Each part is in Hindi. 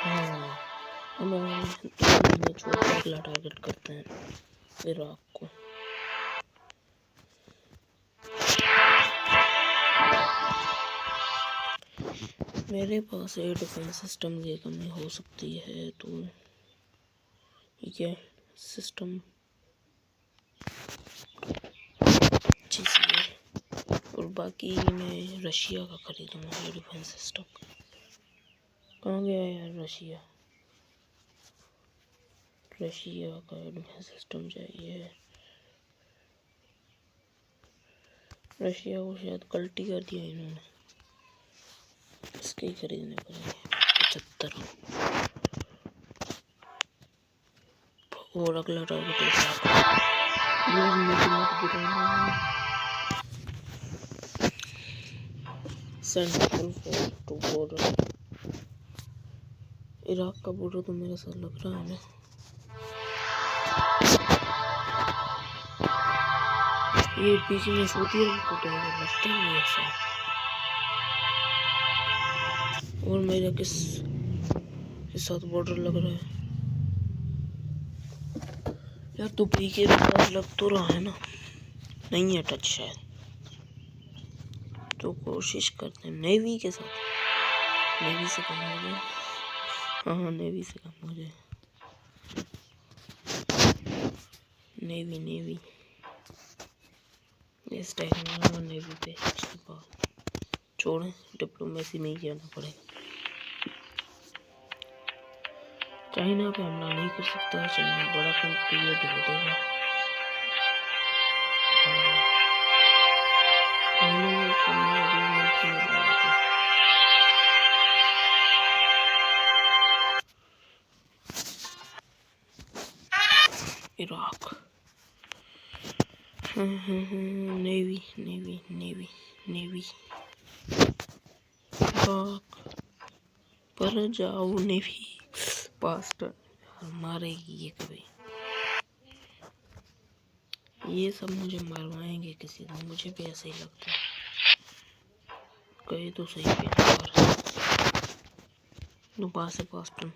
हाँ, अब हम 2 महीने छोड़ के अगला टारगेट करते हैं इराक को। मेरे पास एयर डिफेंस सिस्टम की कमी हो सकती है, तो ये सिस्टम अच्छी सी है। और बाकी मैं रशिया का खरीदूँगा एयर डिफेंस सिस्टम। कहाँ गया यार रशिया? रशिया का एयर डिफेंस सिस्टम चाहिए। रशिया को शायद कल्टी कर दिया इन्होंने, इसके ही खरीदने पड़ेंगे 75। और अगला target central force to border. Iraq का बॉर्डर तो मेरे साथ लग रहा है ना। ये बीच में सऊदी अरब को तो मुझे लगता नहीं ऐसा। और मेरा किस साथ बॉर्डर लग रहा है यार? दुबई के पास लग तो रहा है ना, नहीं है टच शायद, तो कोशिश करते हैं नेवी के साथ। नेवी से कम हो जाए। हाँ, नेवी से कम हो जाए। नेवी इस टाइम नेवी पे। उसके बाद छोड़ें, डिप्लोमेसी में ही जाना पड़ेगा। चाइना पे हमला नहीं कर सकता, चाइना बड़ा कंट्री है, ढो देगा। इराक। नेवी इराक पर जाओ नेवी पास्ट मारेगी ये कभी। ये सब मुझे मरवाएंगे किसी दिन, मुझे भी ऐसा ही लगता है। कहे तो सही पे दोबारा से पास्टन।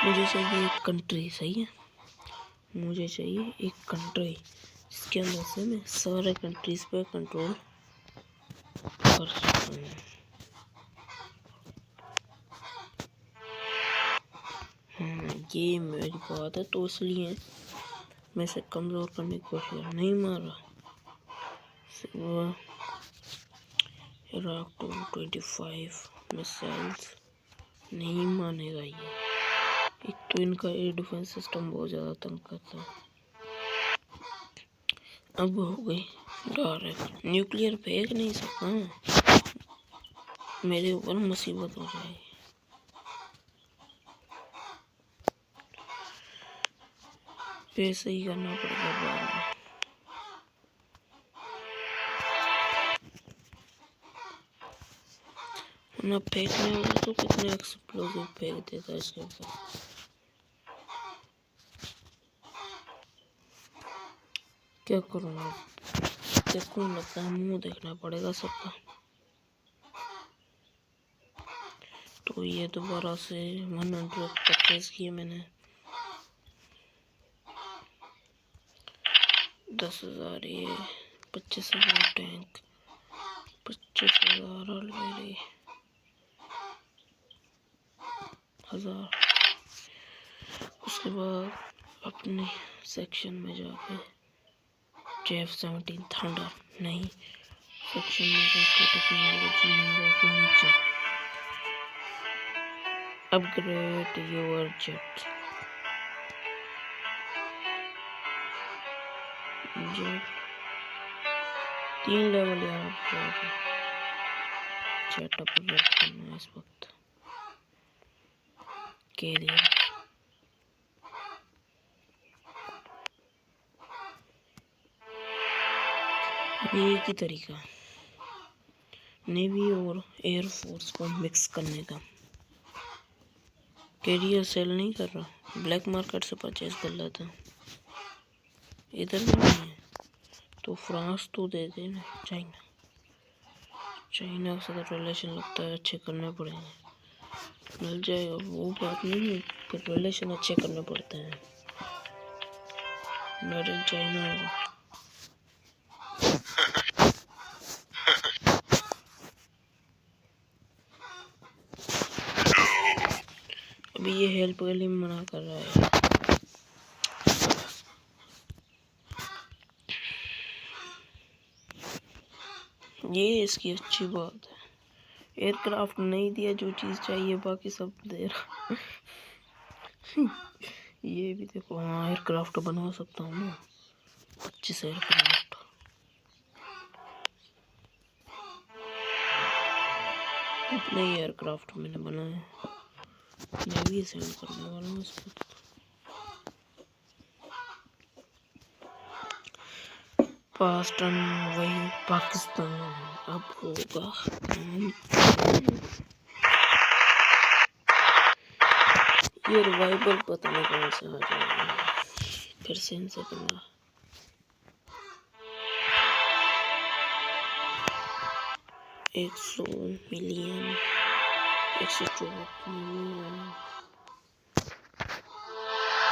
मुझे चाहिए एक कंट्री, सही है, मुझे चाहिए एक कंट्री जिसके अंदर से मैं सारे कंट्रीज पे कंट्रोल कर सकता हूँ। ये मेरी बात है, तो इसलिए मैं इसे कमज़ोर करने की कोशिश नहीं मार रहा। इराक 25 मिसाइल्स नहीं मानेगा ये। एक तो इनका एयर डिफेंस सिस्टम बहुत ज़्यादा तंग करता है। अब हो गई डायरेक्ट न्यूक्लियर फेंक नहीं सकता, मेरे ऊपर मुसीबत हो जाएगी। ऐसे ही करना पड़ेगा बाद में। ना फेंकने वाला तो कितने एक्सप्लोसिव फेंक देता है इसके ऊपर। क्या करूँगा? देखो लगता है मुंह देखना पड़ेगा सबका। तो ये दोबारा से 100 परचेज किए मैंने। 10,000 ये, 25,000 टैंक, 25,000 अलवेरी, 1,000। उसके बाद अपने सेक्शन में जाके JF-17 थंडर नहीं, सेक्शन में जाके टेक्नोलॉजी में जाके नीचे अपग्रेड योर जेट। 3 लेवल यहाँ पे जेट अपग्रेड करना है इस वक्त। कैरियर ये एक ही तरीका नेवी और एयर फोर्स को मिक्स करने का। कैरियर सेल नहीं कर रहा, ब्लैक मार्केट से परचेज कर लेता। इधर भी नहीं है तो फ्रांस तो दे देना। चाइना के साथ रिलेशन लगता है अच्छे करने पड़ेंगे। मिल जाएगा, वो बात नहीं है, फिर रिलेशन अच्छे करने पड़ते हैं। मेड इन चाइना होगा। अभी ये हेल्प के लिए मना कर रहा है। ये इसकी अच्छी बात है, एयरक्राफ्ट नहीं दिया जो चीज़ चाहिए, बाकी सब दे रहा। ये भी देखो, हाँ एयरक्राफ्ट बना सकता हूँ ना, 25 एयरक्राफ्ट। अपने ही एयरक्राफ्ट मैंने बनाया, मैं भी सेंड करने वाला हूँ इसको। पाकिस्तान, वही पाकिस्तान अब होगा। ये रिवाइवल पता नहीं कौन से आ जाएगा, फिर से इनसे करना। $100 मिलियन, 104 मिलियन,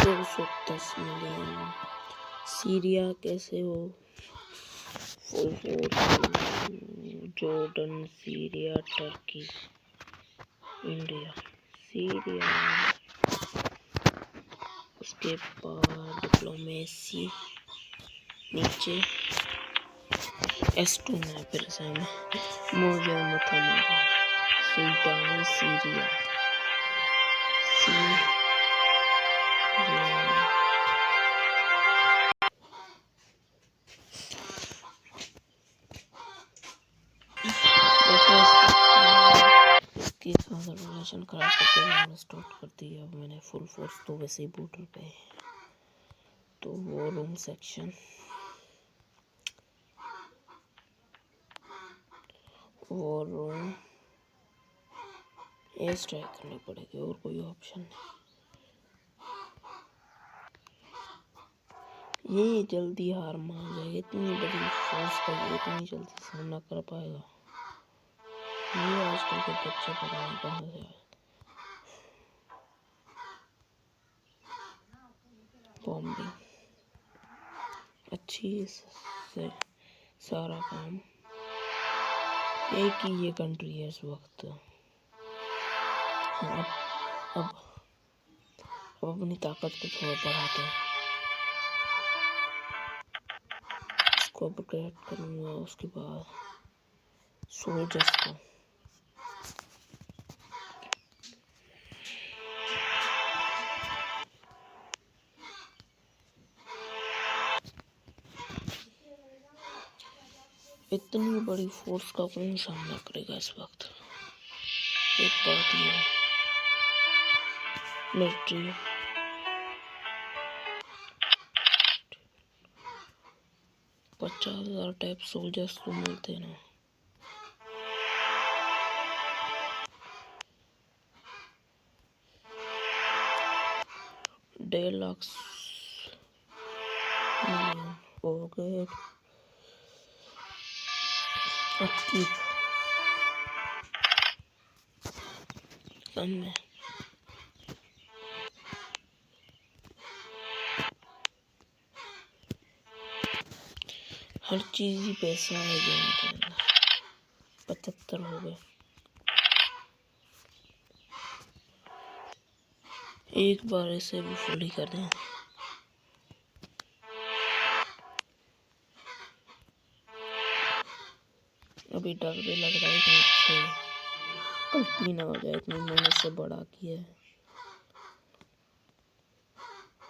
210 मिलियन। सीरिया कैसे हो? Jordan, Syria, Turkey, India, Syria. उसके बाद डिप्लोमेसी नीचे S2 में, फिर से मुझे मथा मारा। सुल्तानी सीरिया, इसके साथ रिलेशन खराब करके मैंने स्टार्ट कर दिया। अब मैंने फुल फोर्स तो वैसे ही बॉर्डर पे है, तो वो रूम सेक्शन, वो रूम एयर स्ट्राइक करनी पड़ेगी, और कोई ऑप्शन नहीं। ये जल्दी हार मान जाएगा, इतनी बड़ी फोर्स का ये इतनी जल्दी सामना कर पाएगा? ये आजकल के बच्चे पता नहीं कहाँ से आए। बॉम्बिंग अच्छी से सारा काम, एक ही ये कंट्री है इस वक्त। हाँ, अब अपनी ताकत को थोड़ा बढ़ाते हैं। इसको अपग्रेड करूँगा, उसके बाद सोल्जर्स को। इतनी बड़ी फोर्स का कौन सामना करेगा इस वक्त? एक बात ये मिलिट्री 50,000 टाइप सोल्जर्स तो मिलते ना। $1.5 मिलियन हो गए। कम है, हर चीज ही पैसा है गेम के अंदर। 75 हो गए। एक बार ऐसे भी फुली कर दें। अभी डर भी लग रहा है कि मुझसे गलती ना हो जाए, इतनी मेहनत से बड़ा किया है।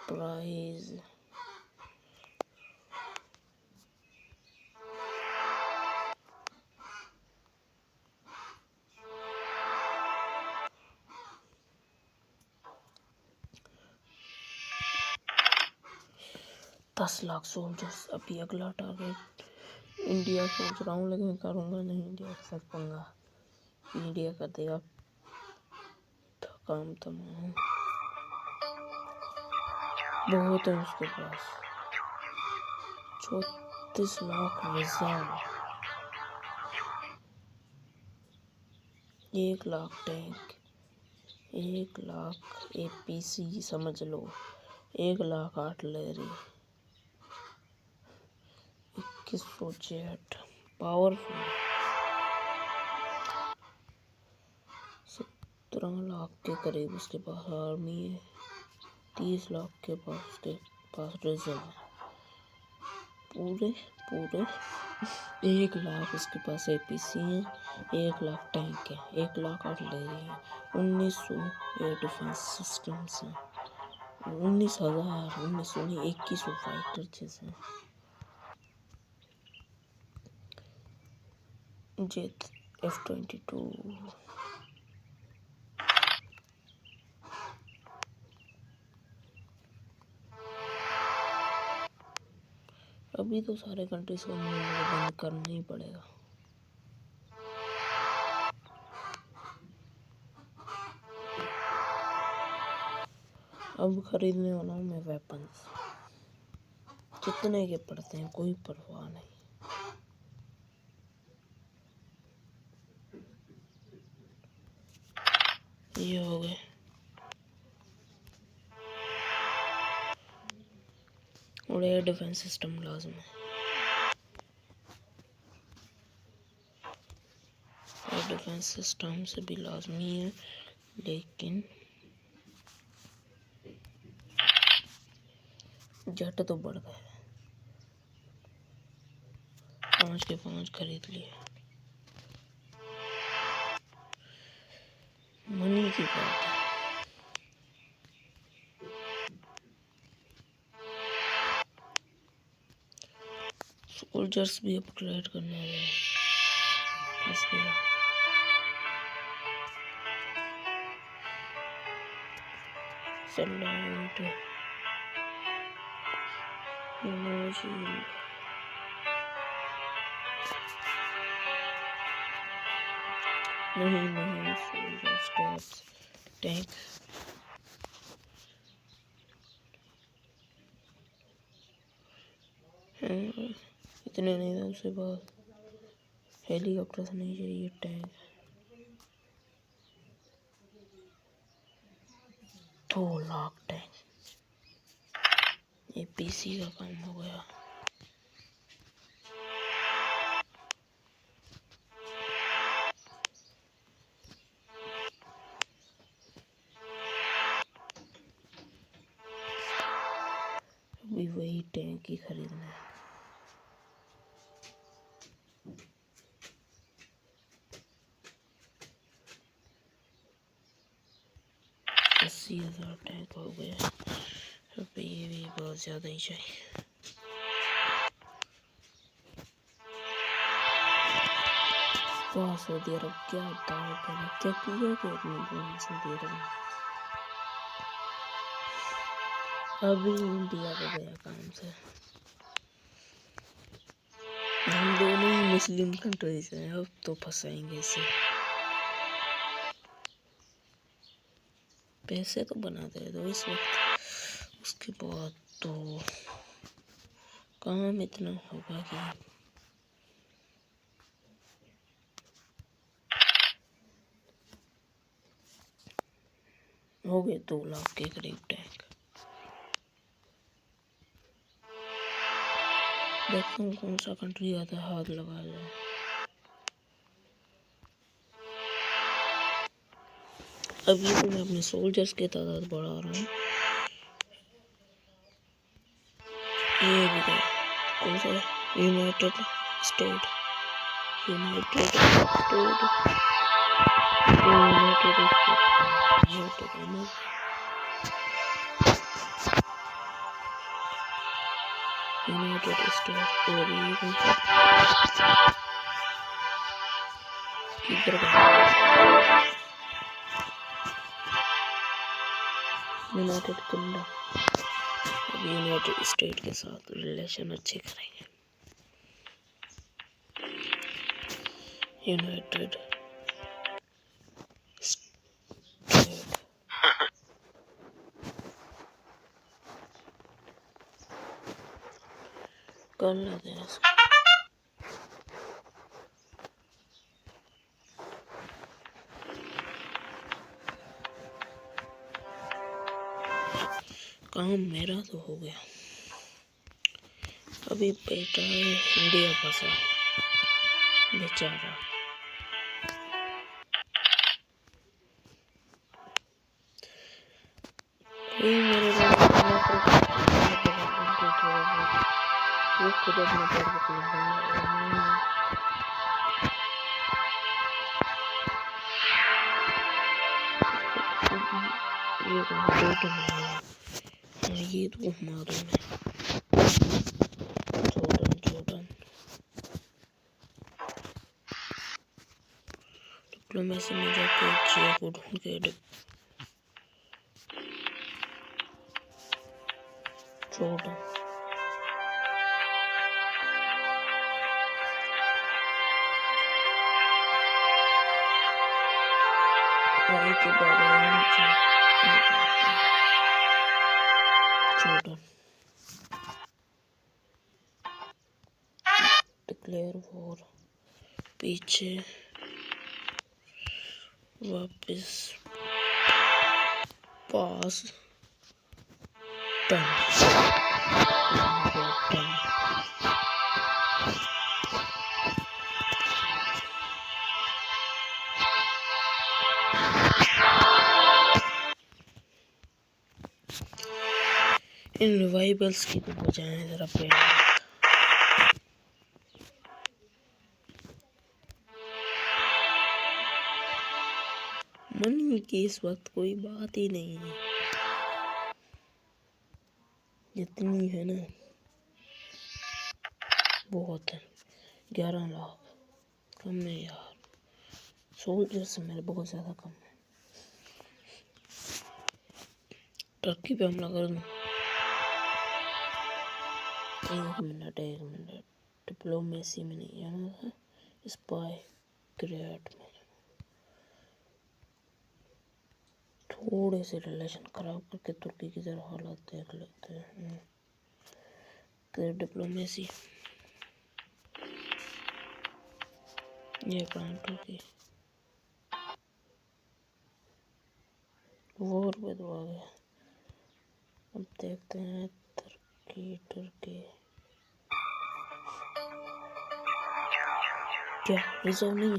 Prize $10,00,000 soldiers. अभी अगला टारगेट इंडिया सोच रहा हूँ, लेकिन करूँगा नहीं इंडिया के साथ पंगा। इंडिया कर देगा काम तमाम। बहुत है उसके पास, 34 lakh reserve, 1 lakh tank, 1,00,000 APC समझ लो, 1,00,000 आर्टिलरी, 2100 जेट पावरफुल, 17 लाख के करीब उसके पास आर्मी है, 30 लाख के पास उसके पास रिजर्व है, पूरे 1,00,000 उसके पास APC है, 1,00,000 टैंक है, 1,00,000 आर्टिलरी है, 1900 एयर डिफेंस सिस्टम्स हैं, 19,000 नहीं 2100 फाइटर जैसे जेट F-22। अभी तो सारे कंट्रीज को बंद करना ही पड़ेगा। अब खरीदने वाला हूँ मैं वेपन्स, कितने के पड़ते हैं कोई परवाह नहीं। ये हो गए, और एयर डिफेंस सिस्टम लाजम है, एयर डिफेंस सिस्टम से भी लाजमी है, लेकिन जेट तो बढ़ गए, 5 के 5 खरीद लिए। मनी की बात है। सोल्जर्स भी अपग्रेड करने वाले फंस गया। सलाउंट नहीं सोल्जर्स टैंक इतने नहीं था, उसके बाद हेलीकॉप्टर नहीं चाहिए, टैंक 2,00,000 टैंक, APC का काम हो गया। अभी वही टैंक ही खरीदना है। 80,000 टैंक हो गया। अब ये भी बहुत ज़्यादा ही चाहिए। सऊदी अरब क्या दाव पहले क्या किया कि अपने बोल सऊदी अरब में, अभी इंडिया को गया काम से। हम दोनों ही मुस्लिम कंट्रीज हैं, अब तो फंसाएंगे इसे। पैसे तो बना दे दो इस वक्त, उसके बाद तो काम इतना होगा कि हो गए 2,00,000 के करीब टैंक। देखता हूँ कौन सा कंट्री आता है, हाथ लगा जाए। अभी तो मैं अपने सोल्जर्स की तादाद बढ़ा रहा हूँ। ये भी गया, कौन सा यूनाइटेड स्टेट यूनाइटेड स्टेट और ये किधर गया, यूनाइटेड किंगडम। अब यूनाइटेड स्टेट के साथ रिलेशन अच्छे करेंगे। यूनाइटेड स्टेट कर लेते हैं इसको। काम मेरा तो हो गया। अभी बेटा है इंडिया फंसा बेचारा। कोई मेरे पास वो खुद अपने पैर पे खड़ा है। ये तो ये तो मारूं मैं। जॉर्डन डिप्लोमेसी में जाके जियो को ढूंढ के जॉर्डन आई के बाद जॉर्डन डिक्लेयर वॉर। पीछे वापस पास टन इन रिवाइवल्स की तो बजाएं जरा पेड़। मनी की इस वक्त कोई बात ही नहीं है, जितनी है ना बहुत है। 11 लाख कम है यार, सोल्जर से मेरे बहुत ज्यादा कम है। टर्की पे हमला कर दूं। एक मिनट डिप्लोमेसी में नहीं जाना था, स्पाई क्रिएट में थोड़े से रिलेशन खराब करके तुर्की की जरा हालात देख लेते हैं। तो डिप्लोमेसी ये काम तुर्की वॉर पे तो आ गया। अब देखते हैं तुर्की क्या रिजर्व नहीं है।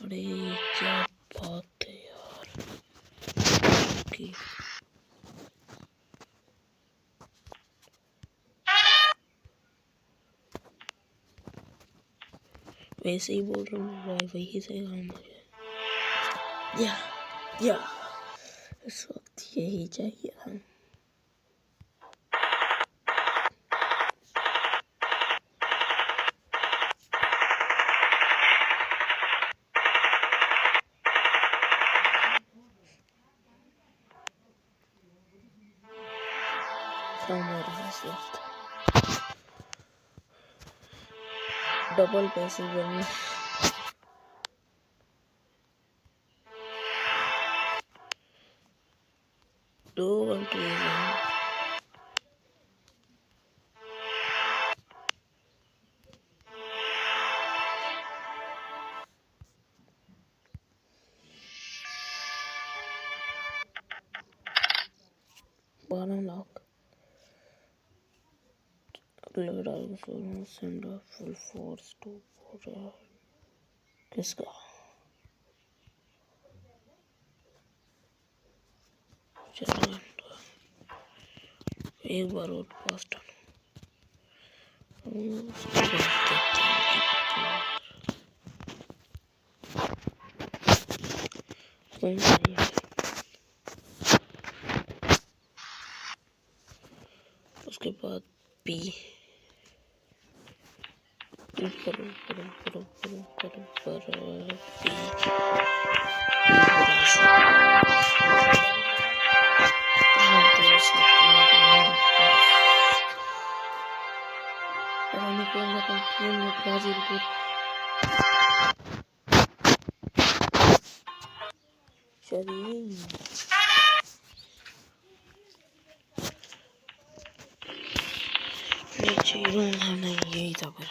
अरे क्या बात है यार। तुर्की वैसे ही बोल रहा हूँ भाई, वही से काम हो जाए। या इस वक्त यही चाहिए था। डबल पैसे बनने दो कंट्रीज हैं। $12 lakh send a full force to Korea। किसका चलो एक बार और पास टन कौन सा है? उसके बाद पी ऊपर ऊपर ऊपर ऊपर ऊपर ऊपर पी ब्राजील चलिए नहीं यही था फिर।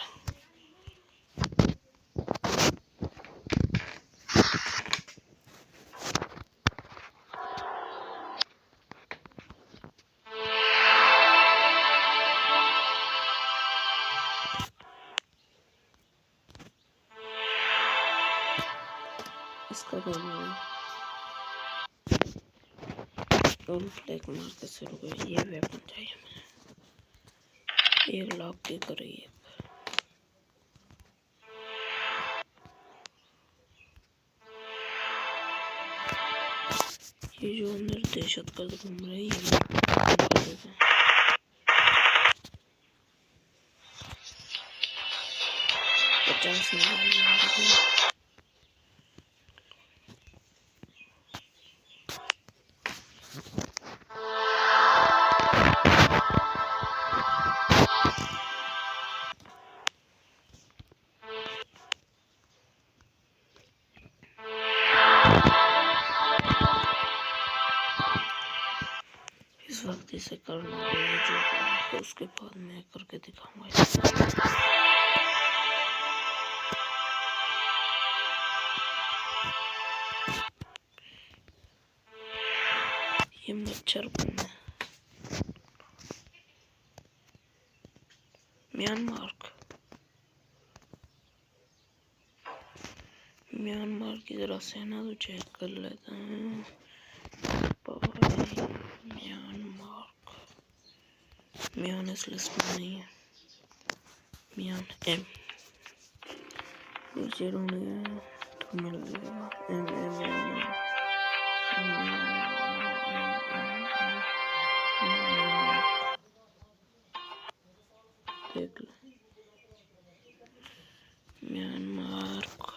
कंट्रोल फ्लैग मार के शुरू कर। ये वेपन चाहिए मुझे। 1 लाख की करिए। ये जो निर्देशक कर घूम रहे हैं ये 50 मिलियन। इस वक्त इसे करना है जो उसके बाद मैं करके दिखाऊंगा। ये मच्छर कौन है? म्यांमार की जरा सेना तो चेक कर लेता हूँ। म्यान इस लिस्ट में नहीं है। म्यान एम जीरो नहीं है तो मिल जाएगा। एम एम एम देख लो म्यांमार का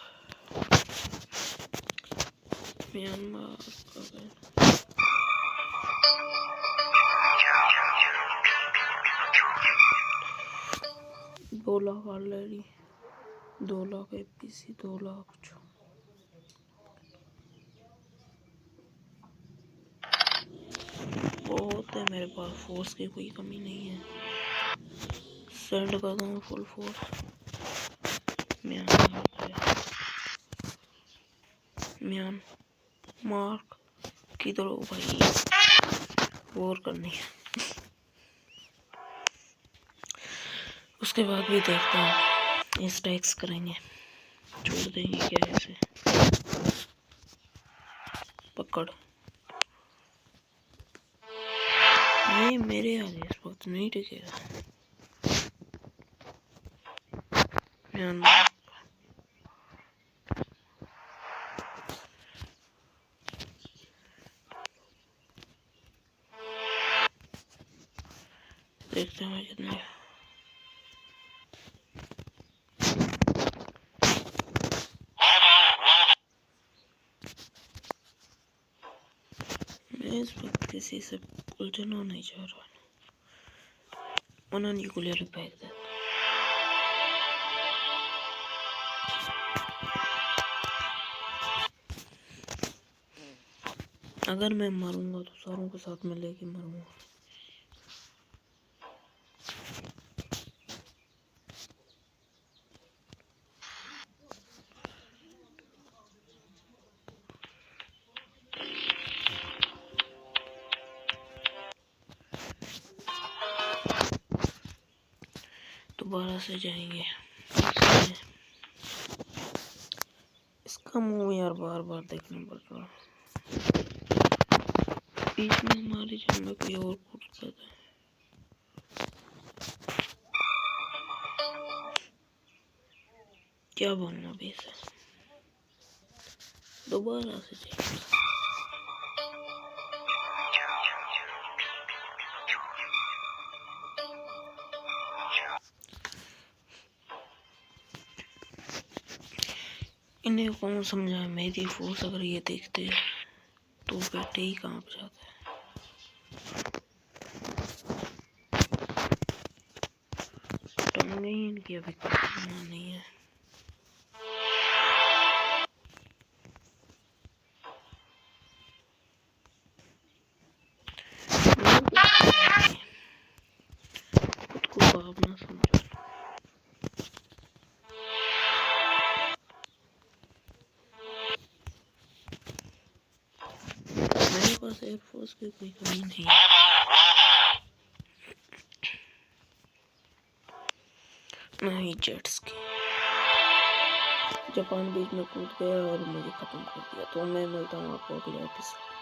2 लाख ऑलरेडी, 2 लाख एपीसी, 2 लाख बहुत है मेरे पास। फोर्स की कोई कमी नहीं है। सेंड कर दूँ फुल फोर्स। म्यान मार्क किधर हो भाई? वॉर करनी है। उसके बाद भी देखता हूँ। इस टैक्स करेंगे, छोड़ देंगे क्या ऐसे? पकड़। ये मेरे आगे इस वक्त नहीं टिकेगा। म्यांमार देखते हैं कितने। मैं इस वक्त किसी से उलझना नहीं चाह रहा। उन्होंने न्यूक्लियर फेंक दिया। अगर मैं मरूंगा तो सारों के साथ में लेके मरूंगा। दोबारा से जाएंगे। इसका मुंह यार बार बार देखना पड़ रहा है। बीच में हमारी जंग कोई और फुर्सत है। क्या बोलना भी इसे? दोबारा से जाएंगे। इन्हें कौन समझाए? मेरी फोर्स अगर ये देखते तो बेटे ही कांप जाते हैं। टंगे ही इनकी अभी करना नहीं है। खुद को बाप ना समझो। मेरे पास एयरफोर्स की कोई कमी नहीं है। नहीं जेट्स की। जापान बीच में कूद गया और मुझे खत्म कर दिया। तो मैं मिलता हूँ आपको अगले एपिसोड।